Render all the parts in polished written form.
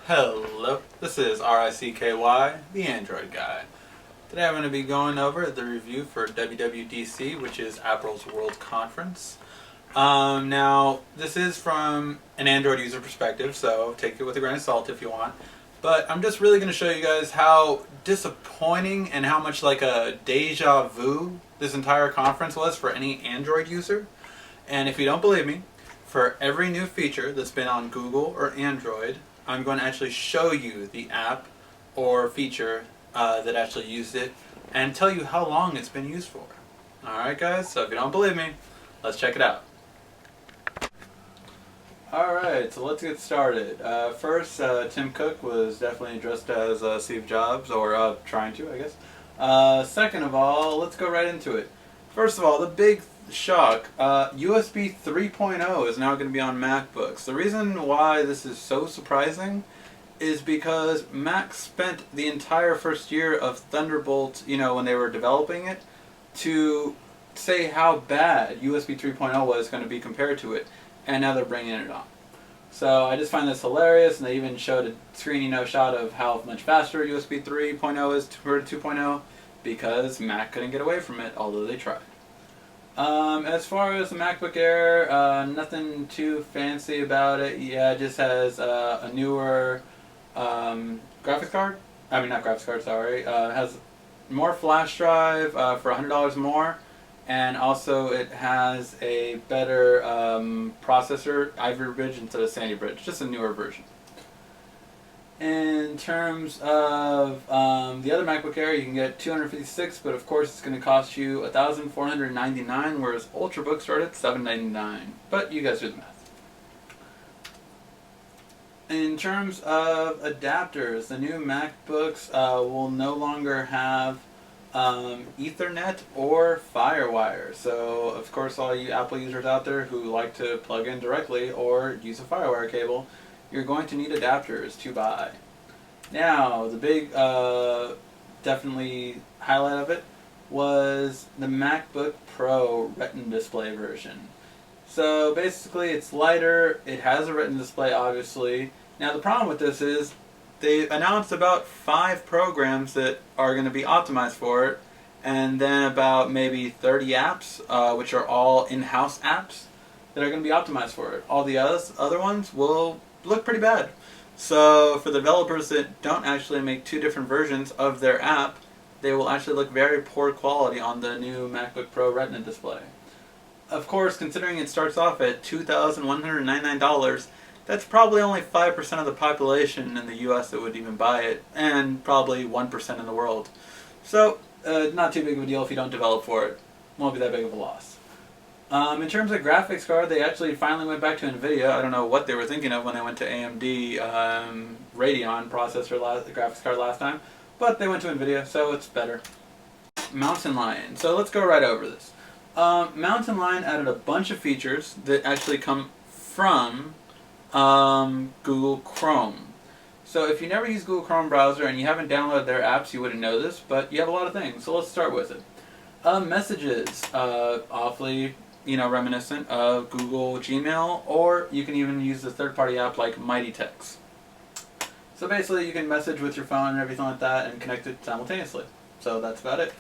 Hello, this is RICKY, the Android Guy. Today I'm going to be going over the review for WWDC, which is Apple's World Conference. Now, this is from an Android user perspective, so take it with a grain of salt if you want. But I'm just really going to show you guys how disappointing and how much like a deja vu this entire conference was for any Android user. And if you don't believe me, for every new feature that's been on Google or Android, I'm going to actually show you the app or feature that actually used it and tell you how long it's been used for. Alright guys, so if you don't believe me, let's check it out. Alright, so let's get started. First, Tim Cook was definitely dressed as Steve Jobs, or trying to, I guess. Second of all, let's go right into it. First of all, the big shock, USB 3.0 is now going to be on MacBooks. The reason why this is so surprising is because Mac spent the entire first year of Thunderbolt, when they were developing it, to say how bad USB 3.0 was going to be compared to it, and now they're bringing it on. So I just find this hilarious, and they even showed a screen, shot of how much faster USB 3.0 is compared to 2.0, because Mac couldn't get away from it, although they tried. As far as the MacBook Air, nothing too fancy about it. Yeah, it just has a newer graphics card. I mean, not graphics card, sorry. It has more flash drive for $100 more, and also it has a better processor, Ivory Bridge instead of Sandy Bridge, just a newer version. In terms of the other MacBook Air, you can get 256, but of course it's going to cost you $1,499, whereas Ultrabook start at $799. But you guys do the math. In terms of adapters, the new MacBooks will no longer have Ethernet or FireWire. So, of course, all you Apple users out there who like to plug in directly or use a FireWire cable, you're going to need adapters to buy. Now, the big, definitely highlight of it was the MacBook Pro Retina display version. So basically, it's lighter. It has a Retina display, obviously. Now, the problem with this is they announced about 5 programs that are going to be optimized for it, and then about maybe 30 apps, which are all in-house apps, that are going to be optimized for it. All the other ones will look pretty bad. So for the developers that don't actually make 2 different versions of their app, they will actually look very poor quality on the new MacBook Pro Retina display. Of course, considering it starts off at $2,199, that's probably only 5% of the population in the US that would even buy it, and probably 1% in the world. So, not too big of a deal if you don't develop for it. Won't be that big of a loss. In terms of graphics card, they actually finally went back to NVIDIA. I don't know what they were thinking of when they went to AMD Radeon processor graphics card last time, but they went to NVIDIA, so it's better. Mountain Lion. So let's go right over this. Mountain Lion added a bunch of features that actually come from Google Chrome. So if you never use Google Chrome browser and you haven't downloaded their apps, you wouldn't know this, but you have a lot of things. So let's start with it. Messages, awfully reminiscent of Google Gmail, or you can even use the third-party app like Mighty Text. So basically you can message with your phone and everything like that and connect it simultaneously. So that's about it.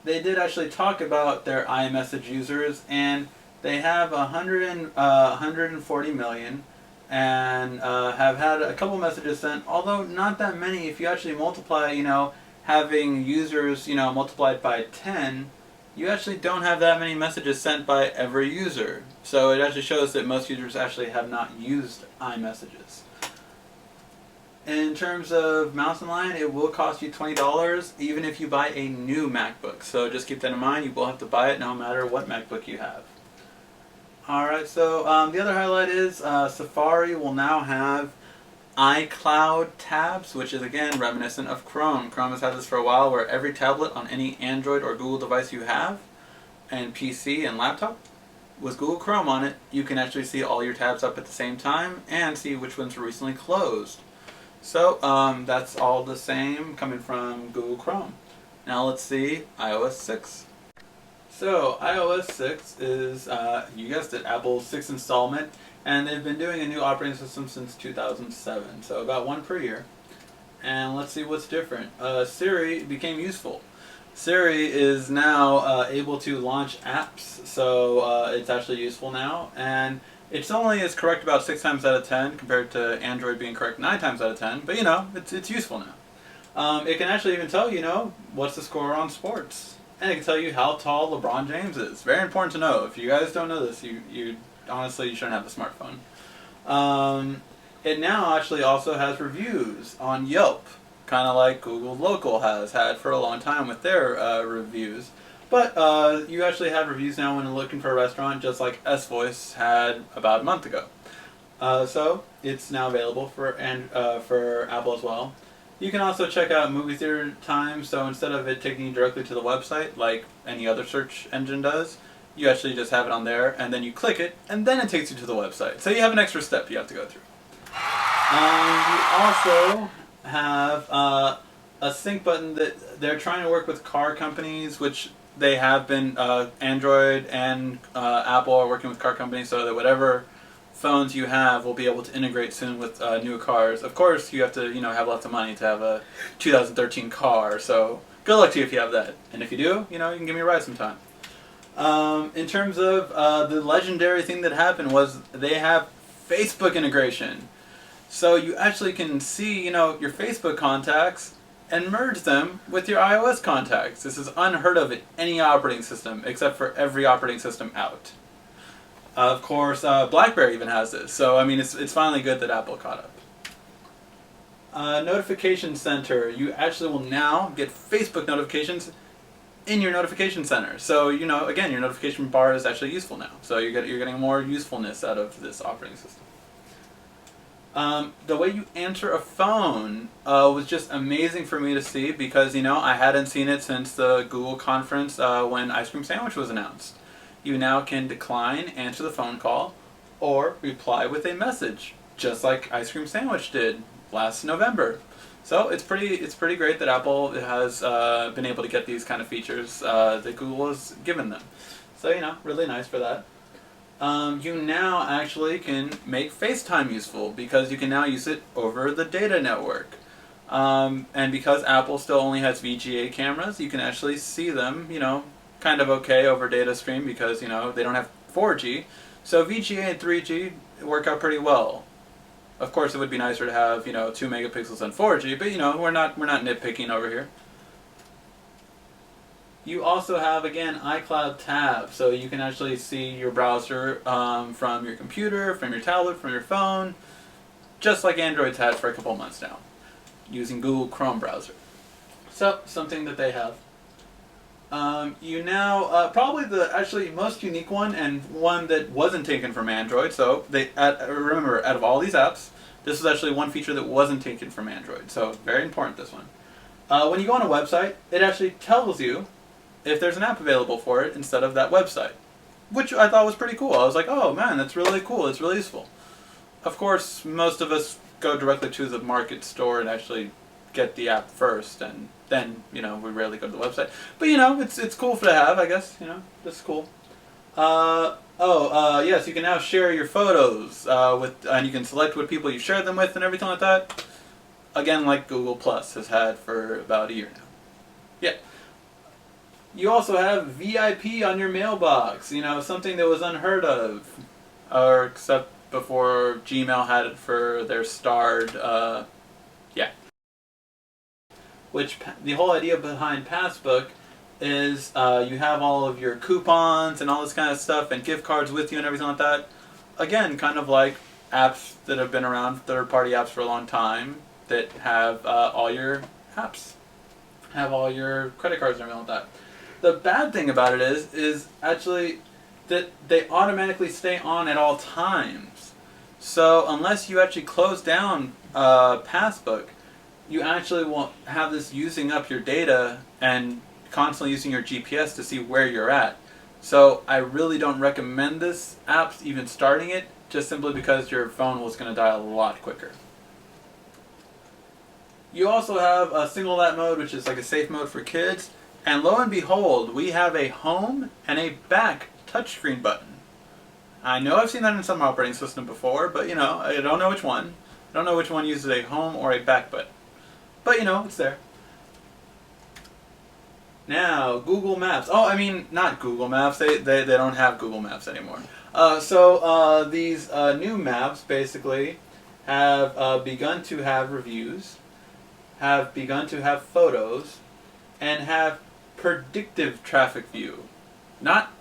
They did actually talk about their iMessage users, and they have 140 million and have had a couple messages sent, although not that many. If you actually multiply, having users, multiplied by 10, you actually don't have that many messages sent by every user. So it actually shows that most users actually have not used iMessages. In terms of Mountain Lion, it will cost you $20 even if you buy a new MacBook. So just keep that in mind. You will have to buy it no matter what MacBook you have. Alright, so the other highlight is Safari will now have iCloud tabs, which is again reminiscent of Chrome. Chrome has had this for a while, where every tablet on any Android or Google device you have, and PC and laptop, with Google Chrome on it, you can actually see all your tabs up at the same time and see which ones were recently closed. So that's all the same coming from Google Chrome. Now let's see iOS 6. So iOS 6 is, you guessed it, Apple's 6th installment, and they've been doing a new operating system since 2007, so about one per year. And let's see what's different. Siri became useful. Siri is now able to launch apps, so it's actually useful now, and it's only is correct about 6 times out of 10 compared to Android being correct 9 times out of 10, but it's useful now. It can actually even tell what's the score on sports, and it can tell you how tall LeBron James is. Very important to know. If you guys don't know this, you honestly you shouldn't have a smartphone. It now actually also has reviews on Yelp, kind of like Google Local has had for a long time with their reviews. But you actually have reviews now when you're looking for a restaurant, just like S-Voice had about a month ago. So it's now available for Apple as well. You can also check out movie theater times, so instead of it taking you directly to the website like any other search engine does, you actually just have it on there, and then you click it, and then it takes you to the website. So you have an extra step you have to go through. You also have a sync button that they're trying to work with car companies, which they have been. Android and Apple are working with car companies so that whatever phones you have will be able to integrate soon with new cars. Of course, you have to have lots of money to have a 2013 car, so good luck to you if you have that. And if you do, you can give me a ride sometime. In terms of the legendary thing that happened was they have Facebook integration. So you actually can see, your Facebook contacts and merge them with your iOS contacts. This is unheard of in any operating system, except for every operating system out. Of course, BlackBerry even has this. So, I mean, it's finally good that Apple caught up. Notification Center. You actually will now get Facebook notifications in your notification center. So, again, your notification bar is actually useful now. So you're getting more usefulness out of this operating system. The way you answer a phone was just amazing for me to see because, I hadn't seen it since the Google conference when Ice Cream Sandwich was announced. You now can decline, answer the phone call, or reply with a message, just like Ice Cream Sandwich did last November. So it's pretty great that Apple has been able to get these kind of features that Google has given them. So, really nice for that. You now actually can make FaceTime useful because you can now use it over the data network. And because Apple still only has VGA cameras, you can actually see them, kind of okay over data stream because, they don't have 4G. So VGA and 3G work out pretty well. Of course, it would be nicer to have, 2 megapixels on 4G, but, we're not nitpicking over here. You also have, again, iCloud tab, so you can actually see your browser from your computer, from your tablet, from your phone, just like Android's had for a couple months now, using Google Chrome browser. So, something that they have. You now, probably the actually most unique one, and one that wasn't taken from Android, so remember, out of all these apps, this is actually one feature that wasn't taken from Android, so very important, this one. When you go on a website, it actually tells you if there's an app available for it instead of that website, which I thought was pretty cool. I was like, oh man, that's really cool, it's really useful. Of course, most of us go directly to the market store and actually get the app first, and then, we rarely go to the website. But, it's cool to have, I guess, that's cool. Yes, you can now share your photos and you can select what people you share them with and everything like that. Again, like Google Plus has had for about a year now. Yeah. You also have VIP on your mailbox, something that was unheard of, or except before Gmail had it for their starred, Which, the whole idea behind Passbook is you have all of your coupons and all this kind of stuff and gift cards with you and everything like that. Again, kind of like apps that have been around, third-party apps for a long time, that have all your apps, have all your credit cards and everything like that. The bad thing about it is actually that they automatically stay on at all times. So unless you actually close down Passbook, you actually won't have this using up your data and constantly using your GPS to see where you're at. So I really don't recommend this app, even starting it, just simply because your phone was going to die a lot quicker. You also have a single app mode, which is like a safe mode for kids. And lo and behold, we have a home and a back touchscreen button. I know I've seen that in some operating system before, but I don't know which one. I don't know which one uses a home or a back button. But it's there. Now, Google Maps. Oh, I mean, not Google Maps. They don't have Google Maps anymore. These new maps basically have begun to have reviews, have begun to have photos, and have predictive traffic view. Not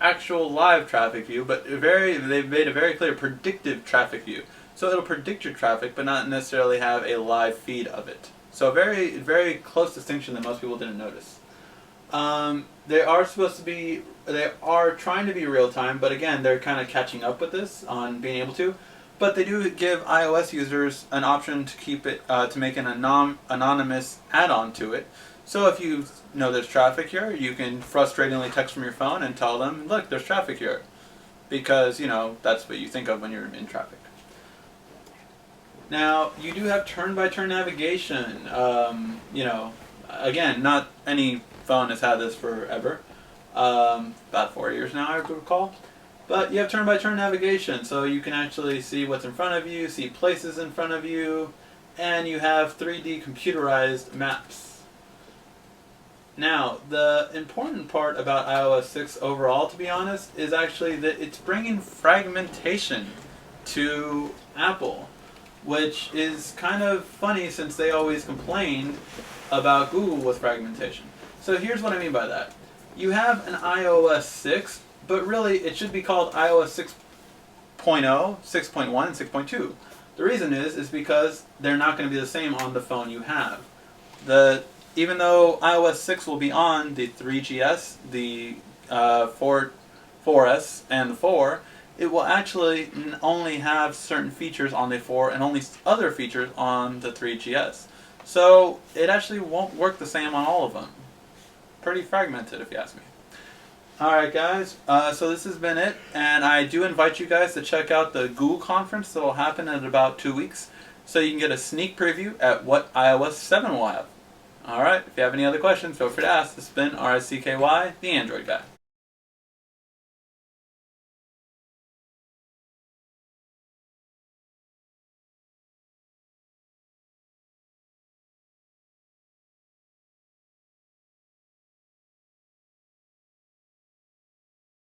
actual live traffic view, but they've made a very clear predictive traffic view. So it'll predict your traffic, but not necessarily have a live feed of it. So very, very close distinction that most people didn't notice. They are trying to be real time, but again, they're kind of catching up with this on being able to. But they do give iOS users an option to keep it, to make an anonymous add-on to it. So if you know there's traffic here, you can frustratingly text from your phone and tell them, look, there's traffic here. Because, that's what you think of when you're in traffic. Now, you do have turn-by-turn navigation. Again, not any phone has had this forever. About 4 years now, I recall. But you have turn-by-turn navigation, so you can actually see what's in front of you, see places in front of you, and you have 3D computerized maps. Now, the important part about iOS 6 overall, to be honest, is actually that it's bringing fragmentation to Apple, which is kind of funny since they always complained about Google with fragmentation. So here's what I mean by that. You have an iOS 6, but really it should be called iOS 6.0, 6.1, and 6.2. The reason is because they're not going to be the same on the phone you have. Even though iOS 6 will be on the 3GS, the 4S, and the 4, it will actually only have certain features on the 4 and only other features on the 3GS. So it actually won't work the same on all of them. Pretty fragmented, if you ask me. Alright guys, so this has been it, and I do invite you guys to check out the Google conference that will happen in about 2 weeks, so you can get a sneak preview at what iOS 7 will have. Alright, if you have any other questions, feel free to ask. This has been RSCKY, the Android Guy.